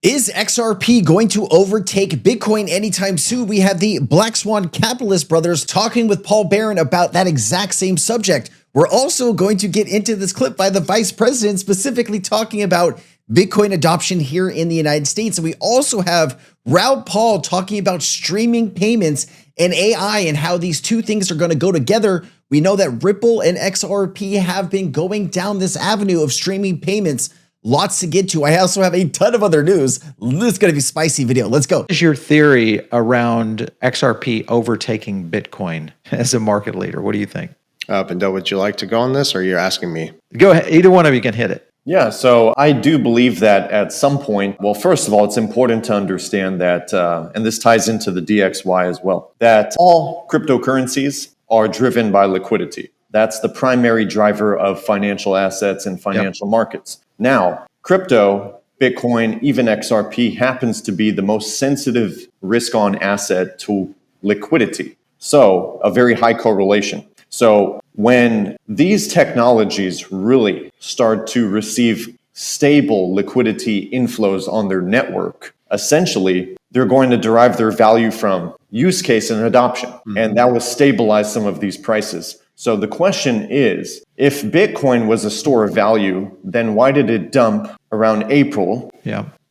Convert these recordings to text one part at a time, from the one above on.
Is XRP going to overtake Bitcoin anytime soon? We have the Black Swan Capitalist brothers talking with Paul Barron about that exact same subject. We're also going to get into this clip by the vice president specifically talking about Bitcoin adoption here in the United States. And we also have Raoul Pal talking about streaming payments and AI and how these two things are going to go together. We know that Ripple and XRP have been going down this avenue of streaming payments. Lots to get to. I also have a ton of other news. This is going to be a spicy video. Let's go. What is your theory around XRP overtaking Bitcoin as a market leader? What do you think? Bendo, would you like to go on this, or you're asking me? Go ahead. Either one of you can hit it. Yeah, so I do believe that at some point, well, first of all, it's important to understand that, and this ties into the DXY as well, that all cryptocurrencies are driven by liquidity. That's the primary driver of financial assets and financial markets. Now, crypto, Bitcoin, even XRP happens to be the most sensitive risk-on asset to liquidity. So a very high correlation. So when these technologies really start to receive stable liquidity inflows on their network, essentially, they're going to derive their value from use case and adoption. And that will stabilize some of these prices. So the question is, if Bitcoin was a store of value, then why did it dump around April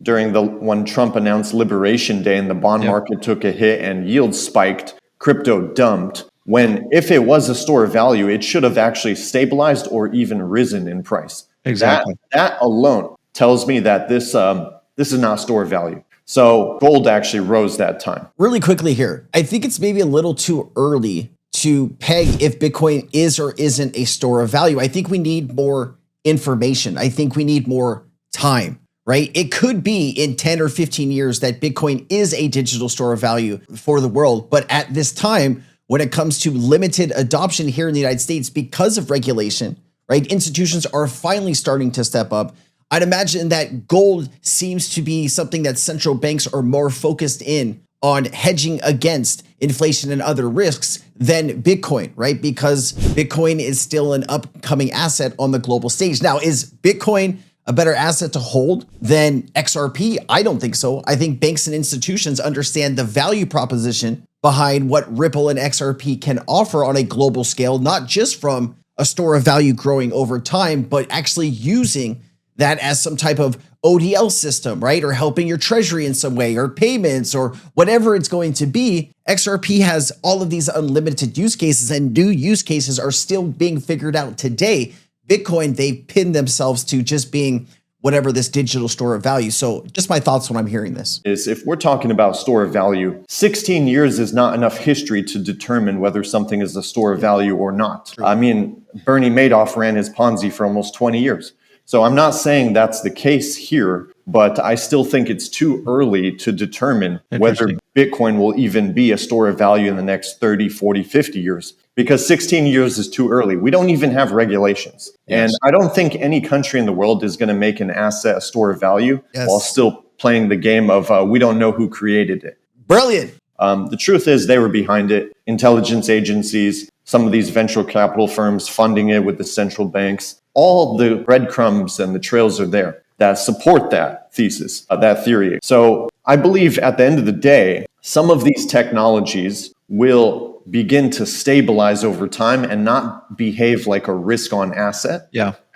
during when Trump announced Liberation Day and the bond market took a hit and yields spiked, crypto dumped, when if it was a store of value, it should have actually stabilized or even risen in price. Exactly. That alone tells me that this is not store of value. So gold actually rose that time. Really quickly here, I think it's maybe a little too early to peg if Bitcoin is or isn't a store of value. I think we need more information. I think we need more time, right? It could be in 10 or 15 years that Bitcoin is a digital store of value for the world. But at this time, when it comes to limited adoption here in the United States because of regulation, right? Institutions are finally starting to step up. I'd imagine that gold seems to be something that central banks are more focused in on hedging against inflation and other risks than Bitcoin, right? Because Bitcoin is still an upcoming asset on the global stage. Now, is Bitcoin a better asset to hold than XRP? I don't think so. I think banks and institutions understand the value proposition behind what Ripple and XRP can offer on a global scale, not just from a store of value growing over time, but actually using that as some type of ODL system, right? Or helping your treasury in some way, or payments, or whatever it's going to be. XRP has all of these unlimited use cases, and new use cases are still being figured out today. Bitcoin, they've pinned themselves to just being whatever this digital store of value. So just my thoughts when I'm hearing this. Is if we're talking about store of value, 16 years is not enough history to determine whether something is a store of value or not. True. I mean, Bernie Madoff ran his Ponzi for almost 20 years. So I'm not saying that's the case here, but I still think it's too early to determine whether Bitcoin will even be a store of value in the next 30, 40, 50 years. Because 16 years is too early. We don't even have regulations. Yes. And I don't think any country in the world is going to make an asset a store of value while still playing the game of we don't know who created it. Brilliant. The truth is they were behind it. Intelligence agencies, some of these venture capital firms funding it with the central banks. All the breadcrumbs and the trails are there that support that thesis, that theory. So I believe at the end of the day, some of these technologies will begin to stabilize over time and not behave like a risk-on asset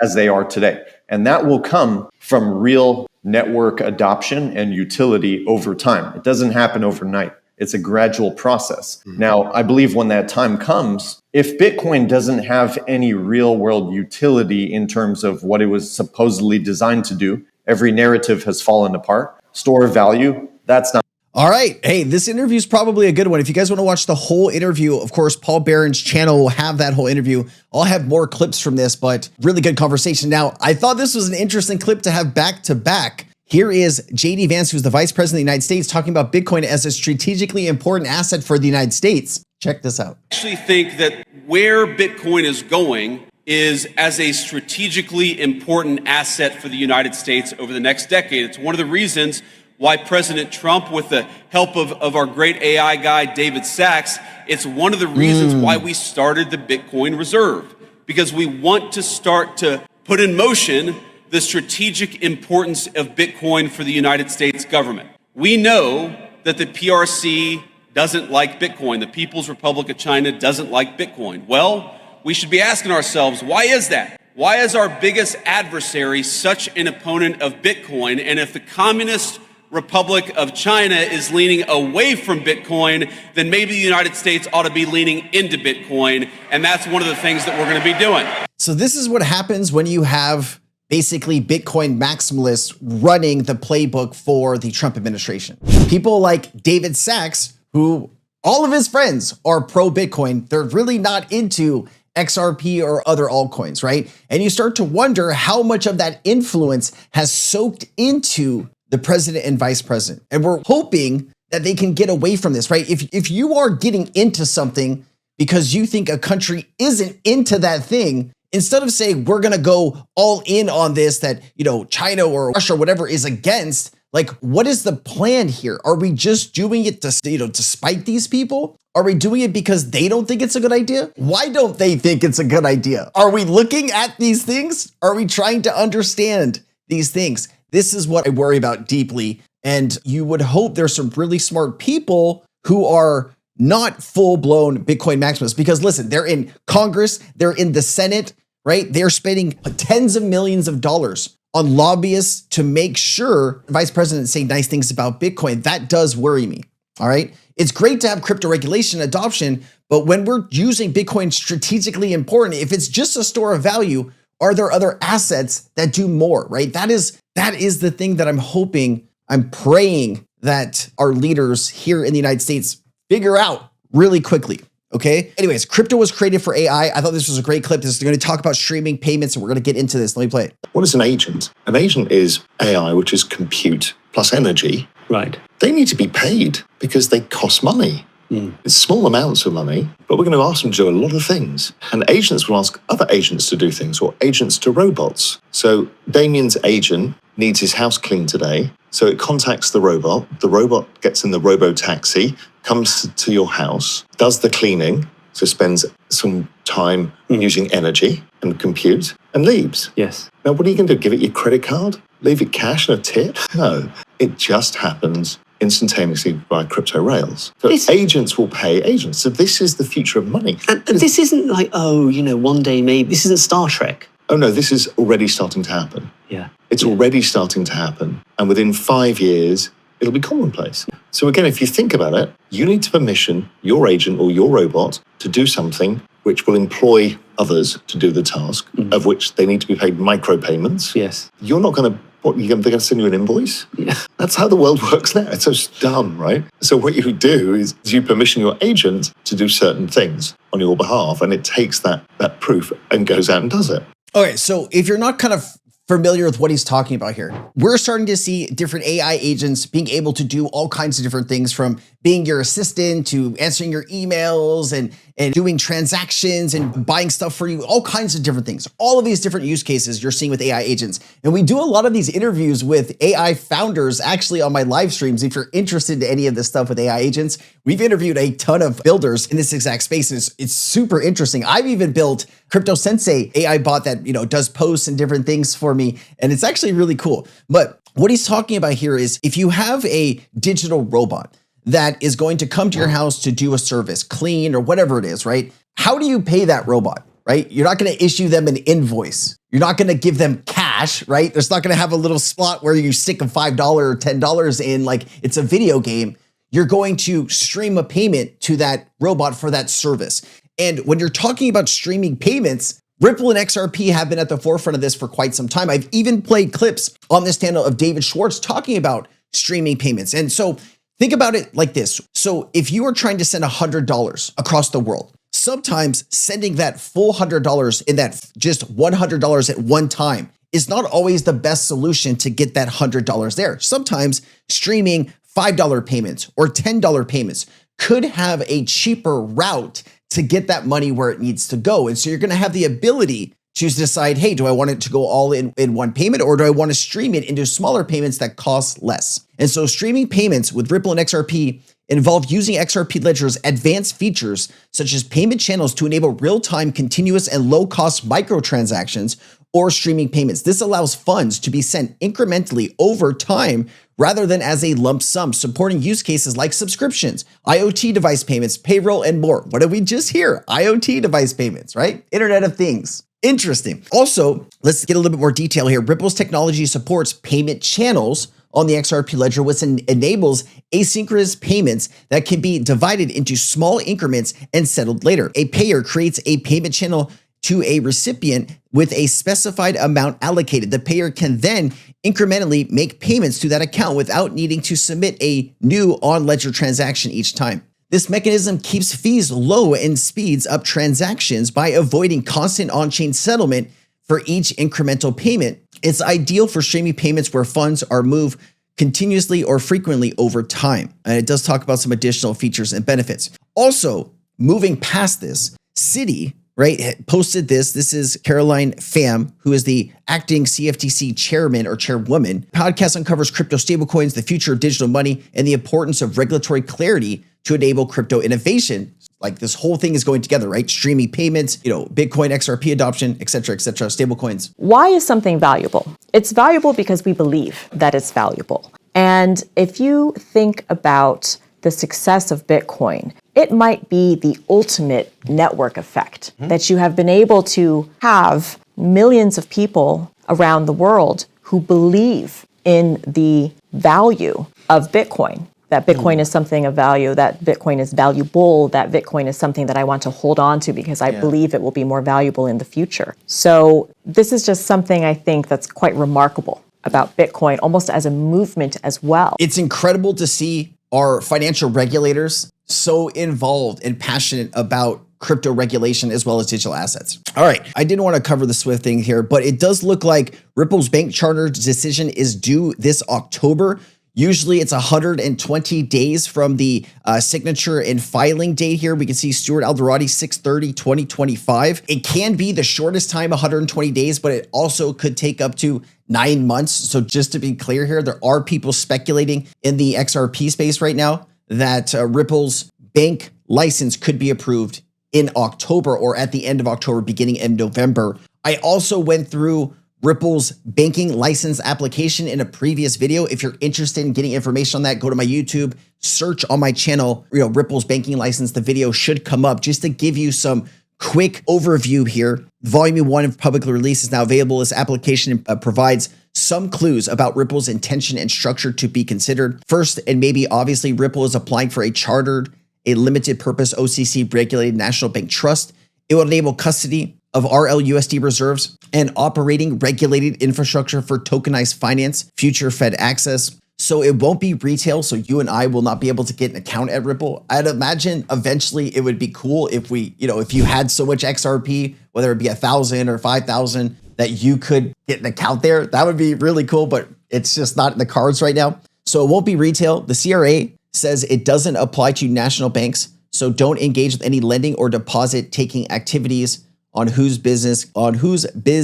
as they are today. And that will come from real network adoption and utility over time. It doesn't happen overnight. It's a gradual process. Now, I believe when that time comes, if Bitcoin doesn't have any real world utility in terms of what it was supposedly designed to do, every narrative has fallen apart. Store of value, that's not. All right. Hey, this interview is probably a good one. If you guys want to watch the whole interview, of course, Paul Barron's channel will have that whole interview. I'll have more clips from this, but really good conversation. Now, I thought this was an interesting clip to have back to back. Here is JD Vance, who's the Vice President of the United States, talking about Bitcoin as a strategically important asset for the United States. Check this out. I actually think that where Bitcoin is going is as a strategically important asset for the United States over the next decade. It's one of the reasons why President Trump, with the help of our great AI guy, David Sachs, it's one of the reasons why we started the Bitcoin Reserve, because we want to start to put in motion the strategic importance of Bitcoin for the United States government. We know that the PRC doesn't like Bitcoin. The People's Republic of China doesn't like Bitcoin. Well, we should be asking ourselves, why is that? Why is our biggest adversary such an opponent of Bitcoin? And if the Communist Republic of China is leaning away from Bitcoin, then maybe the United States ought to be leaning into Bitcoin. And that's one of the things that we're going to be doing. So this is what happens when you have basically Bitcoin maximalists running the playbook for the Trump administration. People like David Sachs, who all of his friends are pro Bitcoin. They're really not into XRP or other altcoins, right? And you start to wonder how much of that influence has soaked into the president and vice president. And we're hoping that they can get away from this, right? If you are getting into something because you think a country isn't into that thing, instead of saying we're going to go all in on this, that, China or Russia or whatever is against, like, what is the plan here? Are we just doing it to spite these people? Are we doing it because they don't think it's a good idea? Why don't they think it's a good idea? Are we looking at these things? Are we trying to understand these things? This is what I worry about deeply. And you would hope there's some really smart people who are not full-blown Bitcoin maximalists, because listen, they're in Congress, they're in the Senate, right? They're spending tens of millions of dollars on lobbyists to make sure the vice president say nice things about Bitcoin. That does worry me. All right. It's great to have crypto regulation adoption, but when we're using Bitcoin strategically important, if it's just a store of value, are there other assets that do more, right? That is the thing that I'm praying that our leaders here in the United States figure out really quickly. Okay. Anyways, crypto was created for AI. I thought this was a great clip. This is going to talk about streaming payments, and we're going to get into this. Let me play it. What is an agent? An agent is AI, which is compute plus energy. Right. They need to be paid because they cost money. It's small amounts of money, but we're going to ask them to do a lot of things. And agents will ask other agents to do things, or agents to robots. So Damien's agent needs his house cleaned today. So it contacts the robot. The robot gets in the robo-taxi, comes to your house, does the cleaning, so spends some time using energy and compute, and leaves. Yes. Now, what are you going to do? Give it your credit card? Leave it cash and a tip? No, it just happens instantaneously by crypto rails. So agents will pay agents. So this is the future of money. And this isn't like, one day maybe, this isn't Star Trek. Oh no, this is already starting to happen. Yeah. It's already starting to happen. And within 5 years, it'll be commonplace. So again, if you think about it, you need to permission your agent or your robot to do something which will employ others to do the task, of which they need to be paid micropayments. Yes. You're not going to, they're going to send you an invoice? Yeah. That's how the world works now. It's so dumb, right? So what you do is you permission your agent to do certain things on your behalf, and it takes that proof and goes out and does it. Okay, so if you're not kind of familiar with what he's talking about here, we're starting to see different AI agents being able to do all kinds of different things, from being your assistant to answering your emails and doing transactions and buying stuff for you, all kinds of different things. All of these different use cases you're seeing with AI agents. And we do a lot of these interviews with AI founders actually on my live streams. If you're interested in any of this stuff with AI agents, we've interviewed a ton of builders in this exact space. And it's super interesting. I've even built Crypto Sensei AI bot that, does posts and different things for me. And it's actually really cool. But what he's talking about here is, if you have a digital robot that is going to come to your house to do a service, clean or whatever it is, right? How do you pay that robot, right? You're not going to issue them an invoice. You're not going to give them cash, right? There's not going to have a little slot where you stick a $5 or $10 in like it's a video game. You're going to stream a payment to that robot for that service. And when you're talking about streaming payments, Ripple and XRP have been at the forefront of this for quite some time. I've even played clips on this channel of David Schwartz talking about streaming payments. And so think about it like this. So if you are trying to send $100 across the world, sometimes sending that full $100 in that just $100 at one time is not always the best solution to get that $100 there. Sometimes streaming $5 payments or $10 payments could have a cheaper route to get that money where it needs to go. And so you're going to have the ability to decide, hey, do I want it to go all in one payment, or do I want to stream it into smaller payments that cost less? And so streaming payments with Ripple and XRP involve using XRP Ledger's advanced features, such as payment channels, to enable real-time, continuous, and low-cost microtransactions, or streaming payments. This allows funds to be sent incrementally over time rather than as a lump sum, supporting use cases like subscriptions, IoT device payments, payroll, and more. What did we just hear? IoT device payments, right? Internet of Things. Interesting. Also, let's get a little bit more detail here. Ripple's technology supports payment channels on the XRP ledger, which enables asynchronous payments that can be divided into small increments and settled later. A payer creates a payment channel to a recipient with a specified amount allocated. The payer can then incrementally make payments to that account without needing to submit a new on-ledger transaction each time. This mechanism keeps fees low and speeds up transactions by avoiding constant on-chain settlement for each incremental payment. It's ideal for streaming payments where funds are moved continuously or frequently over time. And it does talk about some additional features and benefits. Also, moving past this, Citi, right, posted this. This is Caroline Pham, who is the acting CFTC chairman or chairwoman. Podcast uncovers crypto stablecoins, the future of digital money, and the importance of regulatory clarity to enable crypto innovation. Like this whole thing is going together, right? Streaming payments, Bitcoin, XRP adoption, et cetera, stablecoins. Why is something valuable? It's valuable because we believe that it's valuable. And if you think about the success of Bitcoin, it might be the ultimate network effect that you have been able to have millions of people around the world who believe in the value of Bitcoin. That Bitcoin is something of value, that Bitcoin is valuable, that Bitcoin is something that I want to hold on to because I believe it will be more valuable in the future. So this is just something I think that's quite remarkable about Bitcoin, almost as a movement as well. It's incredible to see our financial regulators so involved and passionate about crypto regulation as well as digital assets. All right, I didn't want to cover the SWIFT thing here, but it does look like Ripple's bank charter decision is due this October. Usually it's 120 days from the signature and filing date here. We can see Stuart Alderati, 6/30/2025. It can be the shortest time, 120 days, but it also could take up to 9 months. So just to be clear here, there are people speculating in the XRP space right now that Ripple's bank license could be approved in October or at the end of October, beginning in November. I also went through Ripple's banking license application in a previous video. If you're interested in getting information on that, go to my YouTube, search on my channel, Ripple's banking license. The video should come up just to give you some quick overview here. Volume 1 of public release is now available. This application provides some clues about Ripple's intention and structure to be considered. First, and maybe obviously, Ripple is applying for a limited purpose OCC regulated national bank trust. It will enable custody of RLUSD reserves and operating regulated infrastructure for tokenized finance, future Fed access. So it won't be retail. So you and I will not be able to get an account at Ripple. I'd imagine eventually it would be cool if if you had so much XRP, whether it be 1,000 or 5,000, that you could get an account there. That would be really cool, but it's just not in the cards right now. So it won't be retail. The CRA says it doesn't apply to national banks. So don't engage with any lending or deposit taking activities on whose biz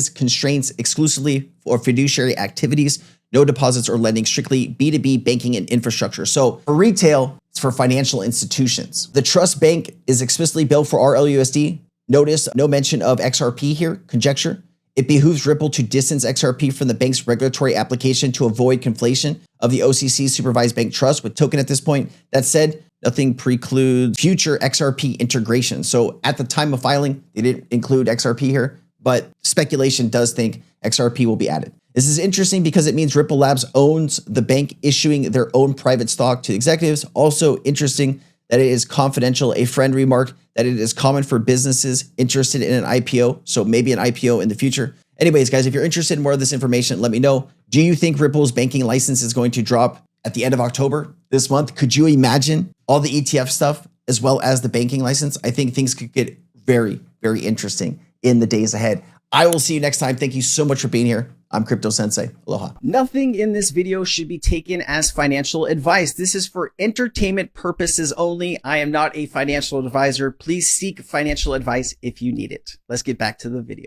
constraints exclusively for fiduciary activities, no deposits or lending, strictly B2B banking and infrastructure. So for retail, it's for financial institutions. The trust bank is explicitly built for RLUSD. Notice no mention of XRP here, conjecture. It behooves Ripple to distance XRP from the bank's regulatory application to avoid conflation of the OCC supervised bank trust with token at this point. That said, nothing precludes future XRP integration. So at the time of filing, they didn't include XRP here, but speculation does think XRP will be added. This is interesting because it means Ripple Labs owns the bank, issuing their own private stock to executives. Also interesting that it is confidential. A friend remarked that it is common for businesses interested in an IPO, so maybe an IPO in the future. Anyways, guys, if you're interested in more of this information, let me know. Do you think Ripple's banking license is going to drop at the end of October this month? Could you imagine all the ETF stuff as well as the banking license? I think things could get very, very interesting in the days ahead. I will see you next time. Thank you so much for being here. I'm Crypto Sensei. Aloha. Nothing in this video should be taken as financial advice. This is for entertainment purposes only. I am not a financial advisor. Please seek financial advice if you need it. Let's get back to the video.